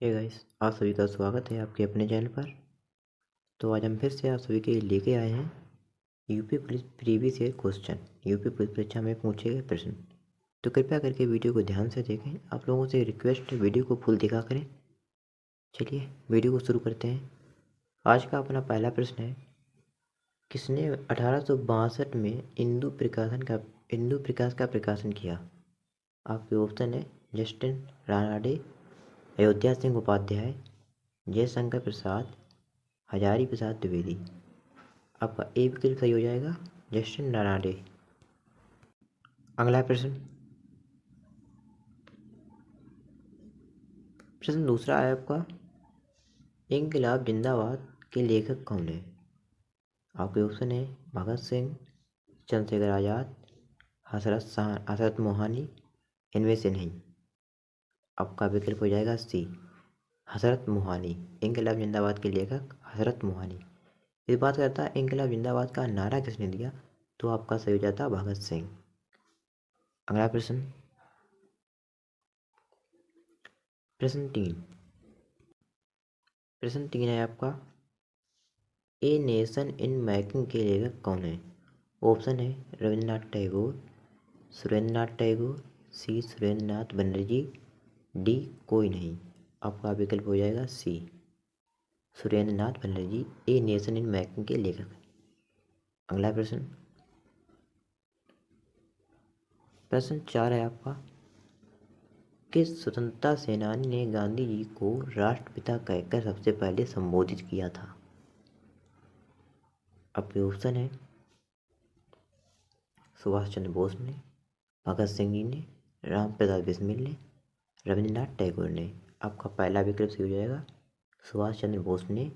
Hey guys, आप सभी का स्वागत है आपके अपने चैनल पर। तो आज हम फिर से आप सभी के लिए लेके आए हैं UP police previous year question, UP police परीक्षा में पूछे गए प्रश्न। तो कृपया करके वीडियो को ध्यान से देखें। आप लोगों से रिक्वेस्ट है, वीडियो को फुल देखा करें। चलिए वीडियो को शुरू करते हैं। आज का अपना पहला प्रश्न है, किसने 1862 में इंदु प्रकाश का प्रकाशन किया? आपके ऑप्शन है जस्टिन रानाडे, अयोध्या सिंह उपाध्याय, जयशंकर प्रसाद, हजारी प्रसाद द्विवेदी। आपका ए विकल्प सही हो जाएगा, जस्टिन रानाडे। अगला प्रश्न प्रश्न दूसरा है आपका, इनकलाब जिंदाबाद के लेखक कौन है? आपके ऑप्शन है भगत सिंह, चंद्रशेखर आज़ाद, हजरत मोहानी, इनमें से नहीं। आपका विकल्प हो जाएगा सी, हजरत मोहानी। इनकलाब जिंदाबाद के लेखक हजरत मोहानी। इस बात करता है इनकलाब जिंदाबाद का नारा किसने दिया, तो आपका सही हो जाता भगत सिंह। अगला प्रश्न प्रश्न तीन है आपका, ए नेशन इन मेकिंग के लेखक कौन है? ऑप्शन है रविंद्रनाथ टैगोर, सुरेंद्रनाथ टैगोर, सी सुरेंद्रनाथ बनर्जी, डी कोई नहीं। आपका विकल्प हो जाएगा C, Surendranath Banerjee a nation in making के लेखक। अगला प्रश्न 4 है आपका, किस स्वतंत्रता सेनानी ने गांधी जी को राष्ट्रपिता कहकर सबसे पहले संबोधित किया था? आपके ऑप्शन है सुभाष चंद्र बोस ने, भगत सिंह जी ने, राम प्रसाद बिस्मिल ने, रविंद्रनाथ टैगोर ने। आपका पहला विकल्प सही हो जाएगा, सुभाष चंद्र बोस ने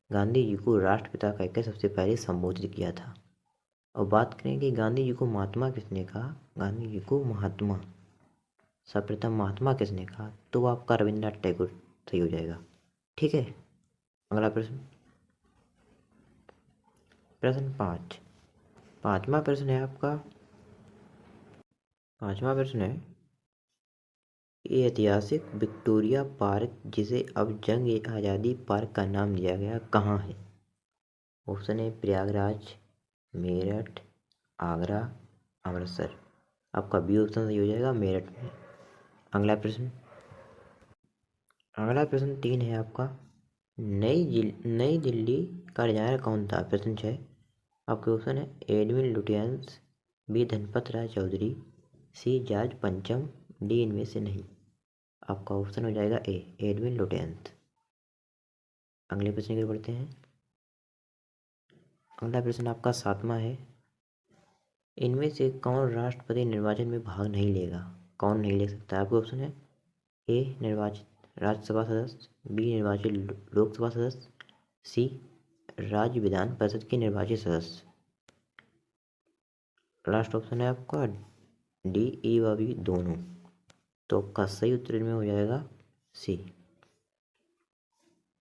गांधी जी को राष्ट्रपिता कहकर सबसे पहले संबोधित किया था। और बात करें कि गांधी जी को महात्मा किसने कहा, गांधी जी को महात्मा सर्वप्रथम महात्मा किसने कहा, तो आपका रविंद्रनाथ टैगोर सही हो जाएगा। ठीक है। अगला प्रश्न 5, पांचवा प्रश्न है आपका। पांचवा प्रश्न है, ये ऐतिहासिक विक्टोरिया पार्क जिसे अब जंग ए आज़ादी पार्क का नाम दिया गया कहाँ है? ऑप्शन है प्रयागराज, मेरठ, आगरा, अमृतसर। आपका बी ऑप्शन सही हो जाएगा, मेरठ में। अगला प्रश्न 3 है आपका, नई दिल्ली का डिजाइनर कौन था? प्रश्न 6। आपके ऑप्शन है एडविन लुटियंस, बी धनपत राय चौधरी, सी जॉर्ज पंचम, डी इनमें से नहीं। आपका ऑप्शन हो जाएगा ए, एडविन लुटियंस। अगले प्रश्न की ओर बढ़ते हैं। अगला प्रश्न आपका 7वां है, इनमें से कौन राष्ट्रपति निर्वाचन में भाग नहीं लेगा? कौन नहीं ले सकता? आपके ऑप्शन है ए निर्वाचित राज्यसभा सदस्य, बी निर्वाचित लोकसभा सदस्य, सी राज्य विधान परिषद के निर्वाचित सदस्य। लास्ट ऑप्शन है आपका डी, ई व बी दोनों। तो आपका सही उत्तर में हो जाएगा सी,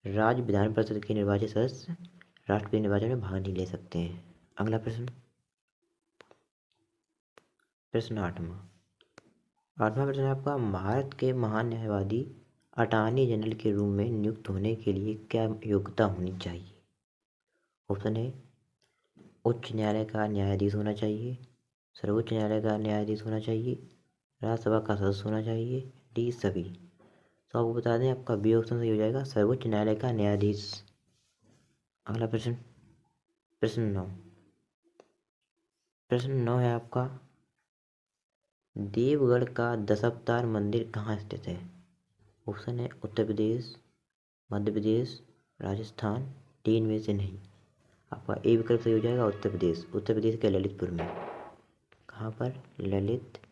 राज्य विधान परिषद के निर्वाचित सदस्य राष्ट्रपति निर्वाचन में भाग नहीं ले सकते हैं। अगला प्रश्न 8वां प्रश्न है आपका, भारत के महान न्यायवादी अटॉर्नी जनरल के रूप में नियुक्त होने के लिए क्या योग्यता होनी चाहिए? ऑप्शन है उच्च न्यायालय का न्यायाधीश होना चाहिए, सर्वोच्च न्यायालय का न्यायाधीश होना चाहिए, राज्यसभा का सदस्य होना चाहिए, डी सभी। तो आपको बता दें आपका बी ऑप्शन सही हो जाएगा, सर्वोच्च न्यायालय का न्यायाधीश। अगला प्रश्न 9। प्रश्न 9 है आपका, देवगढ़ का दशावतार मंदिर कहाँ स्थित है? ऑप्शन है उत्तर प्रदेश, मध्य प्रदेश, राजस्थान, डी इनमें से नहीं। आपका ए विकल्प सही हो जाएगा, उत्तर प्रदेश। उत्तर प्रदेश के ललितपुर में। कहाँ पर? ललितपुर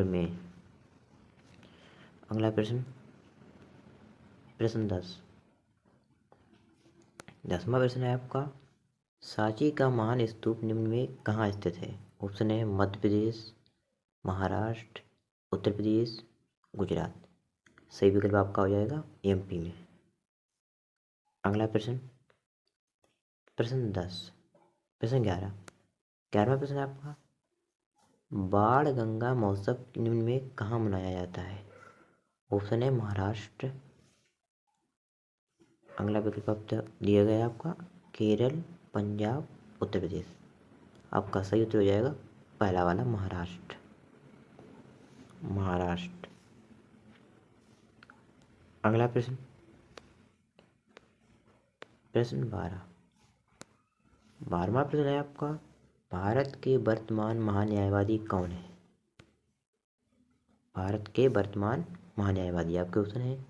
में। अगला प्रश्न 10। 10वां प्रश्न है आपका, सांची का महान स्तूप निम्न में कहाँ स्थित है? ऑप्शन है मध्य प्रदेश, महाराष्ट्र, उत्तर प्रदेश, गुजरात। सही विकल्प आपका हो जाएगा एमपी में। अगला प्रश्न 10। प्रश्न 11। 11वां प्रश्न है आपका, बाण गंगा महोत्सव निम्न में कहाँ मनाया जाता है? ऑप्शन है महाराष्ट्र। अगला विकल्प अब तक दिया गया है आपका केरल, पंजाब, उत्तर प्रदेश। आपका सही उत्तर हो जाएगा पहला वाला महाराष्ट्र। महाराष्ट्र। अगला प्रश्न, प्रश्न 12वां प्रश्न है आपका, भारत के वर्तमान महान्यायवादी कौन है? भारत के वर्तमान महान्यायवादी आपके ऑप्शन है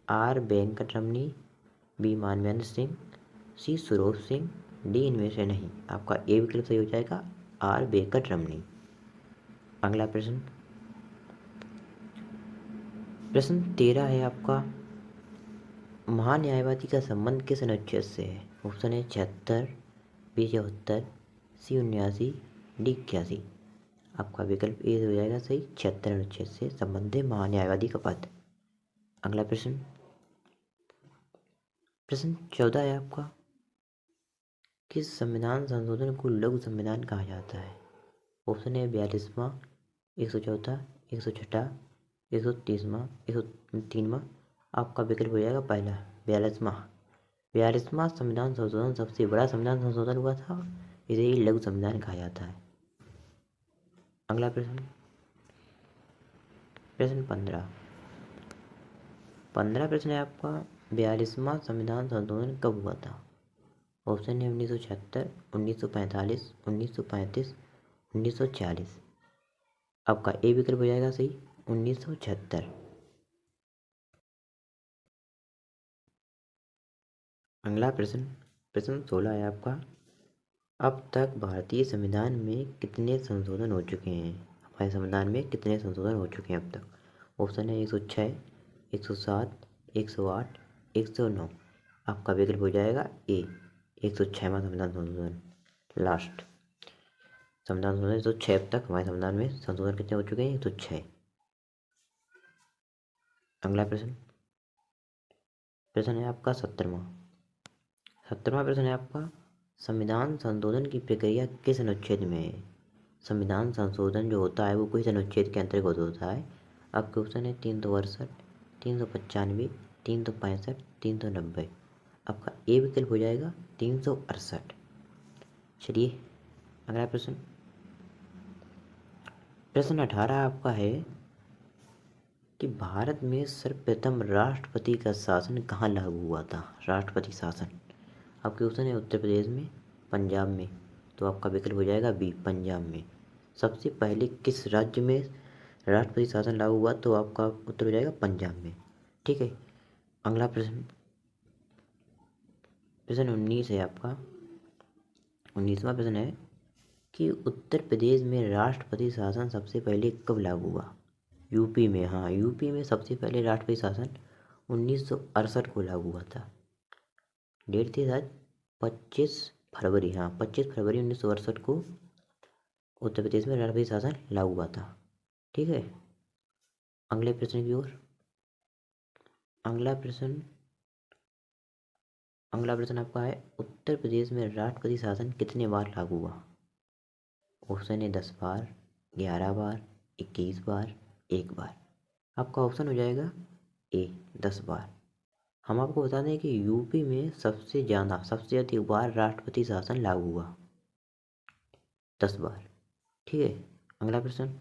R Venkataramani, B Manvendra Singh, C Suroj Singh, D इनमें से नहीं। आपका ए विकल्प सही हो जाएगा आर वेंकटरमणी। अगला प्रश्न, प्रश्न 13 है आपका, महान्यायवादी का संबंध किस अनुच्छेद से है? ऑप्शन है 76, बी 74, सी 79, डी 81। आपका विकल्प ए हो जाएगा सही, 76 अनुच्छेद से संबंधित महान्यायवादी का पद। अगला प्रश्न, प्रश्न 14 है आपका, किस संविधान संशोधन को लघु संविधान कहा जाता है? ऑप्शन है 42वां, 104, 106, 130वां, 103वां। आपका विकल्प हो जाएगा पहला 42वां। 42वां संविधान संशोधन सबसे बड़ा संविधान संशोधन हुआ था, इसे ही लघु संविधान कहा जाता है। अगला प्रश्न, प्रश्न 15 प्रश्न है आपका, 42वां संविधान संशोधन कब हुआ था? ऑप्शन है 1976, 1945, 1935, 1940। आपका ए विकल्प हो जाएगा सही 1976। अगला प्रश्न, प्रश्न 16 है आपका, अब तक भारतीय संविधान में कितने संशोधन हो चुके हैं? हमारे संविधान में कितने संशोधन हो चुके हैं अब तक? ऑप्शन है 106, 107, 108, 109। आपका विकल्प हो जाएगा ए 106वां संविधान संशोधन। लास्ट संविधान संशोधन 106। अब तक हमारे संविधान में संशोधन कितने हो चुके हैं? 106। अगला प्रश्न, प्रश्न है आपका 17वां प्रश्न है आपका, संविधान संशोधन की प्रक्रिया किस अनुच्छेद में है? संविधान संशोधन जो होता है वो किस अनुच्छेद के अंतर्गत होता है? आपके ऑप्शन है 368, 395, 365, 390। आपका ए विकल्प हो जाएगा 368। चलिए अगला प्रश्न, प्रश्न 18 आपका है कि भारत में सर्वप्रथम राष्ट्रपति का शासन कहाँ लागू हुआ था? राष्ट्रपति शासन आपके ऑप्शन है उत्तर प्रदेश में, पंजाब में। तो आपका विकल्प हो जाएगा बी पंजाब में। सबसे पहले किस राज्य में राष्ट्रपति शासन लागू हुआ? तो आपका उत्तर हो जाएगा पंजाब में। ठीक है। अगला प्रश्न, प्रश्न 19 है आपका। 19वां प्रश्न है कि उत्तर प्रदेश में राष्ट्रपति शासन सबसे पहले कब लागू हुआ? यूपी में, हाँ यूपी में सबसे पहले राष्ट्रपति शासन 1968 को लागू हुआ था। डेट थी शायद 25 फरवरी, हाँ 25 फरवरी 1968 को उत्तर प्रदेश में राष्ट्रपति शासन लागू हुआ था। ठीक है। अगले प्रश्न की ओर, अगला प्रश्न आपका है, उत्तर प्रदेश में राष्ट्रपति शासन कितने बार लागू हुआ? ऑप्शन है 10 बार, 11 बार, 21 बार, 1 बार। आपका ऑप्शन हो जाएगा ए 10 बार। हम आपको बता दें कि यूपी में सबसे अधिक बार राष्ट्रपति शासन लागू हुआ 10 बार। ठीक है। अगला प्रश्न,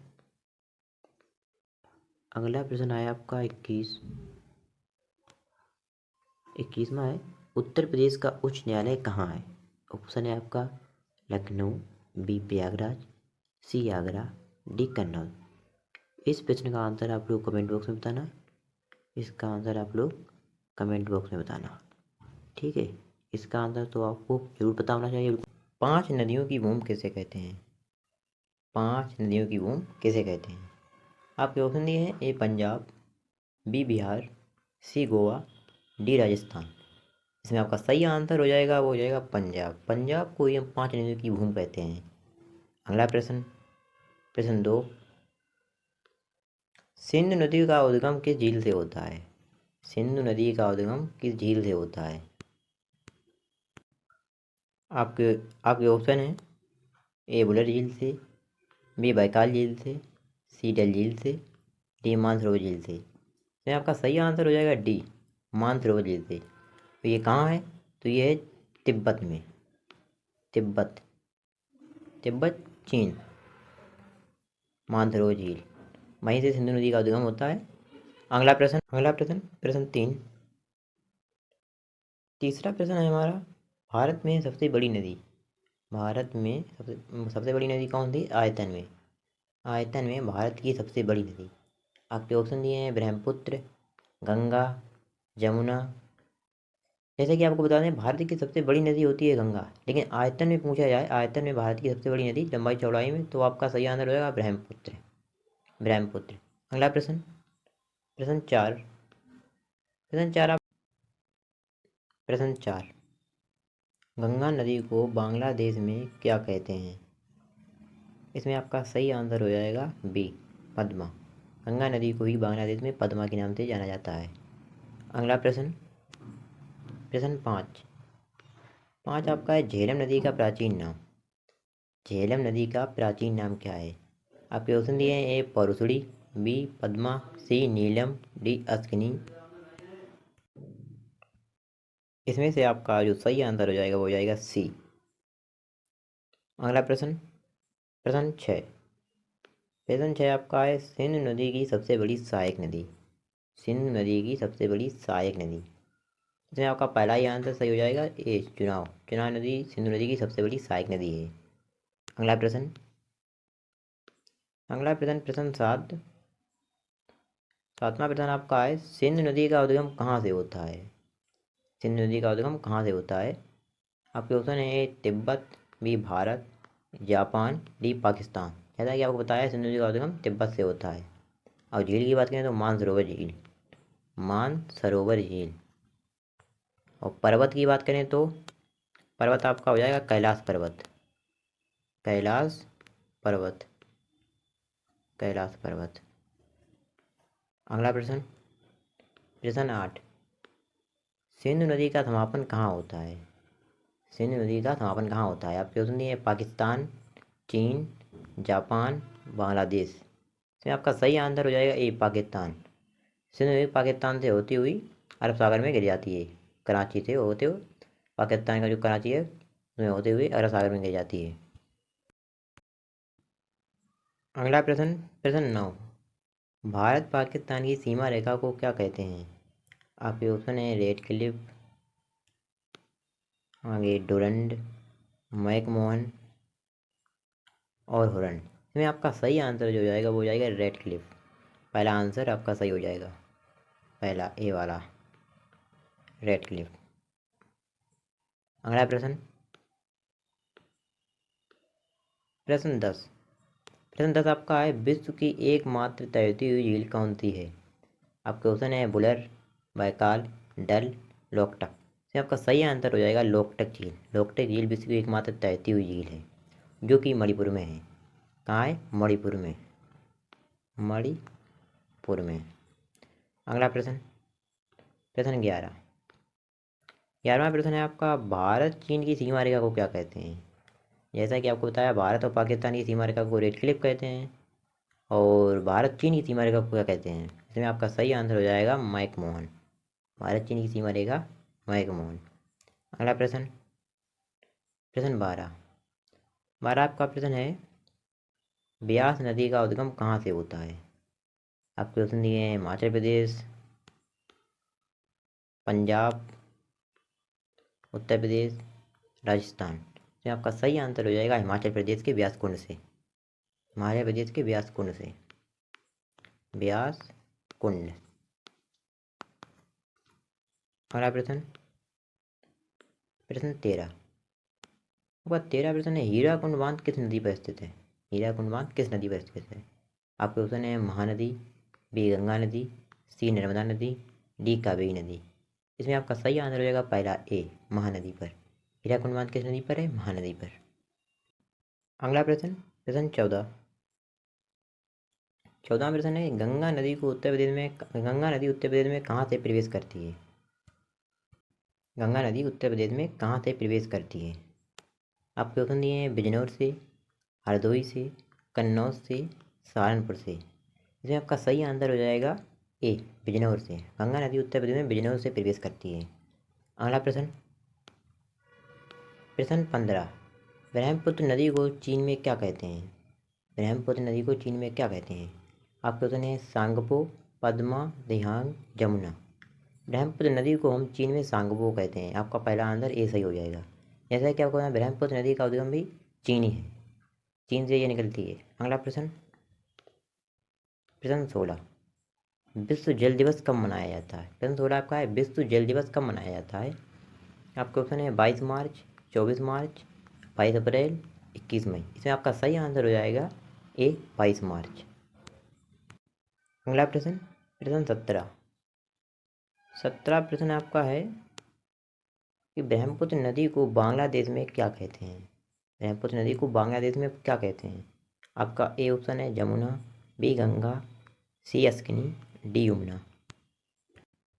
आया आपका 21वां है, उत्तर प्रदेश का उच्च न्यायालय कहाँ है? ऑप्शन है आपका लखनऊ, बी प्रयागराज, सी आगरा, डी कन्नौज। इस प्रश्न का आंसर आप लोग कमेंट बॉक्स में बताना। इसका आंसर आप लोग कमेंट बॉक्स में बताना। ठीक है। इसका आंसर तो आपको जरूर पता होना चाहिए। 5 नदियों की भूमि किसे कहते हैं? 5 नदियों की भूमि किसे कहते हैं? आपके ऑप्शन दिए हैं ए पंजाब, बी बिहार, सी गोवा, डी राजस्थान। इसमें आपका सही आंसर हो जाएगा, वो हो जाएगा पंजाब। पंजाब को ही हम 5 नदियों की भूमि कहते हैं। अगला प्रश्न, प्रश्न 2, सिंधु नदी का उद्गम किस झील से होता है? सिंधु नदी का उद्गम किस झील से होता है? आपके ऑप्शन हैं ए बुलर झील से, बी बैकाल झील से, सी डल झील से, डी मानसरोवर झील से। इसमें आपका सही आंसर हो जाएगा डी, मानसरोवर झील से। तो ये कहाँ है? तो ये है तिब्बत में। तिब्बत, तिब्बत चीन, मानसरोवर झील, वहीं से सिंधु नदी का उद्गम होता है। अगला प्रश्न, प्रश्न 3। तीसरा प्रश्न है हमारा, भारत में सबसे बड़ी नदी, भारत में सबसे बड़ी नदी कौन थी? आयतन में, आयतन में भारत की सबसे बड़ी नदी। आपके ऑप्शन दिए हैं ब्रह्मपुत्र, गंगा, यमुना। जैसे कि आपको बता दें, भारत की सबसे बड़ी नदी होती है गंगा, लेकिन आयतन में पूछा जाए, आयतन में भारत की सबसे बड़ी नदी लंबाई चौड़ाई में, तो आपका सही आंसर हो जाएगा ब्रह्मपुत्र, ब्रह्मपुत्र। अगला प्रश्न, प्रश्न 4। प्रश्न 4, गंगा नदी को बांग्लादेश में क्या कहते हैं? इसमें आपका सही आंसर हो जाएगा बी, पद्मा। गंगा नदी को ही बांग्लादेश में पद्मा के नाम से जाना जाता है। अगला प्रश्न, प्रश्न 5। आपका है, झेलम नदी का प्राचीन नाम। झेलम नदी का प्राचीन नाम क्या है? आपके ऑप्शन दिए हैं, ए परुसड़ी, बी पद्मा, सी नीलम, डी अस्किनी। इसमें से आपका जो सही आंसर हो जाएगा वो हो जाएगा सी। अगला प्रश्न, प्रश्न 6। प्रश्न 6 आपका है, सिंधु नदी की सबसे बड़ी सहायक नदी। सिंधु नदी की सबसे बड़ी सहायक नदी। इसमें आपका पहला ही आंसर सही हो जाएगा, ए चुनाव। चुनाव नदी सिंधु नदी की सबसे बड़ी सहायक नदी है। अगला प्रश्न, प्रश्न 7। सातवां प्रश्न आपका है, सिंधु नदी का उद्गम कहाँ से होता है? सिंधु नदी का उद्गम कहाँ से होता है? आपके ऑप्शन है, ए तिब्बत, बी भारत, जापान, डी पाकिस्तान। जैसा कि आपको बताया, सिंधु नदी का उद्गम तिब्बत से होता है। और झील की बात करें तो मानसरोवर झील, मानसरोवर झील। और पर्वत की बात करें तो पर्वत आपका हो जाएगा कैलाश पर्वत, कैलाश पर्वत, कैलाश पर्वत। अगला प्रश्न, प्रश्न 8। सिंधु नदी का समापन कहाँ होता है? सिंधु नदी का समापन कहाँ होता है? आपके ऑप्शन दिए पाकिस्तान, चीन, जापान, बांग्लादेश। इसमें आपका सही आंसर हो जाएगा ए पाकिस्तान। सिंधु नदी पाकिस्तान से होती हुई अरब सागर में गिर जाती है, कराची से होते हुए पाकिस्तान का जो कराची है उसमें होते हुए अरब सागर में गिर जाती है। अगला प्रश्न, प्रश्न 9। भारत पाकिस्तान की सीमा रेखा को क्या कहते हैं? आपके ऑप्शन है, रेड क्लिफ, आगे डुरंड, मैकमोहन और हुरन। इसमें आपका सही आंसर जो हो जाएगा वो हो जाएगा रेड क्लिफ। पहला आंसर आपका सही हो जाएगा, पहला ए वाला, रेड क्लिफ। अगला प्रश्न, प्रश्न 10। प्रश्न 10 आपका है, विश्व की एकमात्र तैरती हुई झील कौन सी है? आपके ऑप्शन है बुलर, बैकाल, डल, लोकटक। इसमें आपका सही आंसर हो जाएगा लोकटक झील। लोकटक झील विश्व की एकमात्र तैरती हुई झील है, जो कि मणिपुर में है। कहाँ है? मणिपुर में, मणिपुर में। अगला प्रश्न, प्रश्न 11। 11वां प्रश्न है आपका, भारत चीन की सीमा रेखा को क्या कहते हैं? जैसा कि आपको बताया, भारत और पाकिस्तान की सीमा रेखा को रेड क्लिफ कहते हैं, और भारत चीन की सीमा रेखा को क्या कहते हैं? इसमें आपका सही आंसर हो जाएगा मैकमोहन। भारत चीन की सीमा रेखा मैकमोहन। अगला प्रश्न, प्रश्न 12। आपका प्रश्न है, ब्यास नदी का उद्गम कहाँ से होता है? आपके ऑप्शन दिए हैं, हिमाचल प्रदेश, पंजाब, उत्तर प्रदेश, राजस्थान। इसमें आपका सही आंसर हो जाएगा हिमाचल प्रदेश के ब्यास कुंड से, हिमाचल प्रदेश के ब्यास कुंड से, ब्यास कुंड। अगला प्रश्न, प्रश्न 13। आपका 13 प्रश्न है, हीराकुंड बांध किस नदी पर स्थित है? हीराकुंड बांध किस नदी पर स्थित है? आपके ऑप्शन है, महानदी, बी गंगा नदी, सी नर्मदा नदी, डी कावेरी नदी। इसमें आपका सही आंसर हो जाएगा पहला ए, महानदी पर। हीराकुंड बांध किस नदी पर है? महानदी पर। अगला प्रश्न, प्रश्न 14। 14वां प्रश्न है, गंगा नदी उत्तर प्रदेश में कहाँ से प्रवेश करती है? गंगा नदी उत्तर प्रदेश में कहाँ से प्रवेश करती है? आपके ऑप्शन दिए हैं, बिजनौर से, हरदोई से, कन्नौज से, सहारनपुर से। इसमें आपका सही आंसर हो जाएगा ए बिजनौर से। गंगा नदी उत्तर प्रदेश में बिजनौर से प्रवेश करती है। अगला प्रश्न, प्रश्न 15, ब्रह्मपुत्र नदी को चीन में क्या कहते हैं? ब्रह्मपुत्र नदी को चीन में क्या कहते हैं? आपके ऑप्शन है सांगपो, पद्मा, दिहांग, जमुना। ब्रह्मपुत्र नदी को हम चीन में सांगपो कहते हैं। आपका पहला आंसर ए सही हो जाएगा। जैसा कि आपको ब्रह्मपुत्र नदी का उद्गम भी चीन ही है, चीन से ये निकलती है। अगला प्रश्न, प्रश्न 16, विश्व जल दिवस कब मनाया जाता है? प्रश्न 16 आपका है विश्व जल दिवस कब मनाया जाता है? आपके ऑप्शन है 22 मार्च, 24 मार्च, 22 अप्रैल, 21 मई। इसमें आपका सही आंसर हो जाएगा ए 22 मार्च। अगला प्रश्न, प्रश्न 17, 17 प्रश्न आपका है कि ब्रह्मपुत्र नदी को बांग्लादेश में क्या कहते हैं? ब्रह्मपुत्र नदी को बांग्लादेश में क्या कहते हैं? आपका ए ऑप्शन है जमुना, बी गंगा, सी अस्किनी, डी यमुना।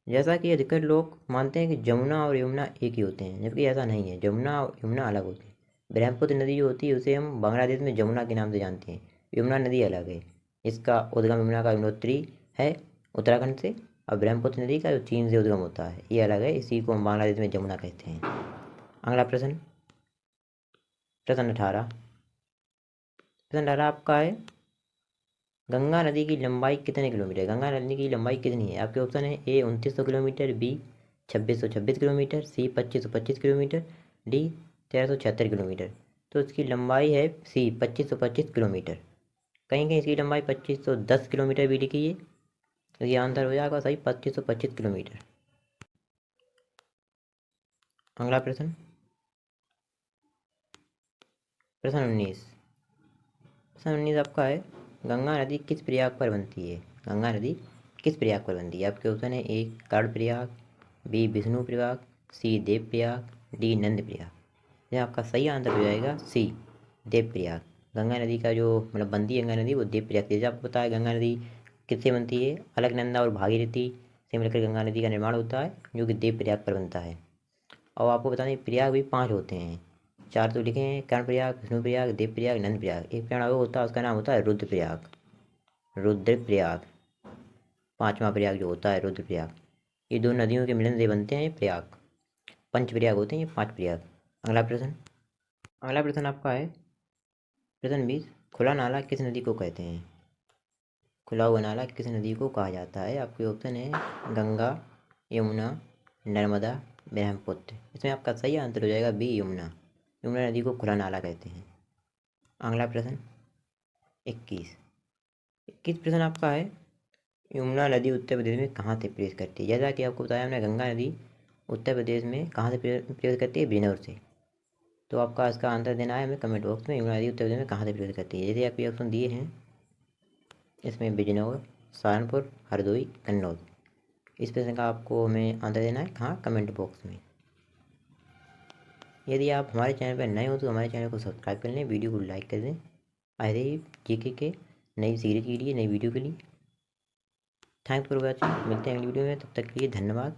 जैसा कि अधिकतर लोग मानते हैं कि जमुना और यमुना एक ही होते हैं, जबकि ऐसा नहीं है। जमुना और यमुना अलग होती है। ब्रह्मपुत्र नदी जो होती है उसे हम बांग्लादेश में जमुना के नाम से जानते हैं, यमुना नदी अलग है। इसका उद्गम यमुना का यमुनोत्री है उत्तराखंड से, और ब्रह्मपुत्र नदी का जो चीन से उद्गम होता है ये अलग है, इसी को हम बांग्लादेश में जमुना कहते हैं। अगला प्रश्न, प्रश्न 18, प्रश्न 18 आपका है गंगा नदी की लंबाई कितने किलोमीटर? गंगा नदी की लंबाई कितनी है? आपके ऑप्शन है ए 2900 किलोमीटर, बी 2626 किलोमीटर, सी 2525 किलोमीटर, डी 1376 किलोमीटर। तो इसकी लंबाई है सी 2525 किलोमीटर। कहीं कहीं इसकी लंबाई 2510 किलोमीटर भी लिखी है, तो ये आंसर हो जाएगा सही 2525 किलोमीटर। अगला प्रश्न, प्रश्न 19, प्रश्न 19 आपका है गंगा नदी किस प्रयाग पर बनती है? गंगा नदी किस प्रयाग पर बनती है? आपके ऑप्शन है ए कर्णप्रयाग, बी विष्णु प्रयाग, सी देव प्रयाग, डी नंद प्रयाग। यह आपका सही आंसर हो जाएगा सी देव प्रयाग। गंगा नदी का जो मतलब बनती है गंगा नदी वो देव प्रयाग से। जैसे आपको पता है गंगा नदी किससे बनती है? अलकनंदा और भागीरथी से मिलकर गंगा नदी का निर्माण होता है, जो कि देव प्रयाग पर बनता है। और आपको बता दें प्रयाग भी 5 होते हैं, 4 तो लिखे हैं, कर्णप्रयाग, विष्णुप्रयाग, देवप्रयाग, नंदप्रयाग। एक प्रयाग और होता है उसका नाम होता है रुद्रप्रयाग, रुद्रप्रयाग। 5वां प्रयाग जो होता है रुद्रप्रयाग। ये 2 नदियों के मिलन से बनते हैं प्रयाग, पंचप्रयाग होते हैं ये 5 प्रयाग। अगला प्रश्न, अगला प्रश्न आपका है प्रश्न 20, खुला नाला किस नदी को कहते हैं? खुला हुआ नाला किस नदी को कहा जाता है? आपके ऑप्शन है गंगा, यमुना, नर्मदा, ब्रह्मपुत्र। इसमें आपका सही आंसर हो जाएगा बी यमुना। यमुना नदी को खुला नाला कहते हैं। अगला प्रश्न 21, 21 प्रश्न आपका है यमुना नदी उत्तर प्रदेश में कहाँ से प्रवेश करती है? जैसा कि आपको बताया हमने गंगा नदी उत्तर प्रदेश में कहाँ से प्रवेश करती है? बिजनौर से। तो आपका इसका आंसर देना है हमें कमेंट बॉक्स में, यमुना नदी उत्तर प्रदेश में कहाँ से प्रवेश करती है। जैसे आपके ऑप्शन दिए हैं इसमें बिजनौर, सहारनपुर, हरदोई, कन्नौज। इस प्रश्न का आपको हमें आंसर देना है कहाँ? कमेंट बॉक्स में। यदि आप हमारे चैनल पर नए हो तो हमारे चैनल को सब्सक्राइब कर लें, वीडियो को लाइक कर दें। ऐसे ही जीके के नई सीरीज के लिए, नई वीडियो के लिए। Thanks for watching. मिलते हैं अगली वीडियो में, तब तक के लिए धन्यवाद।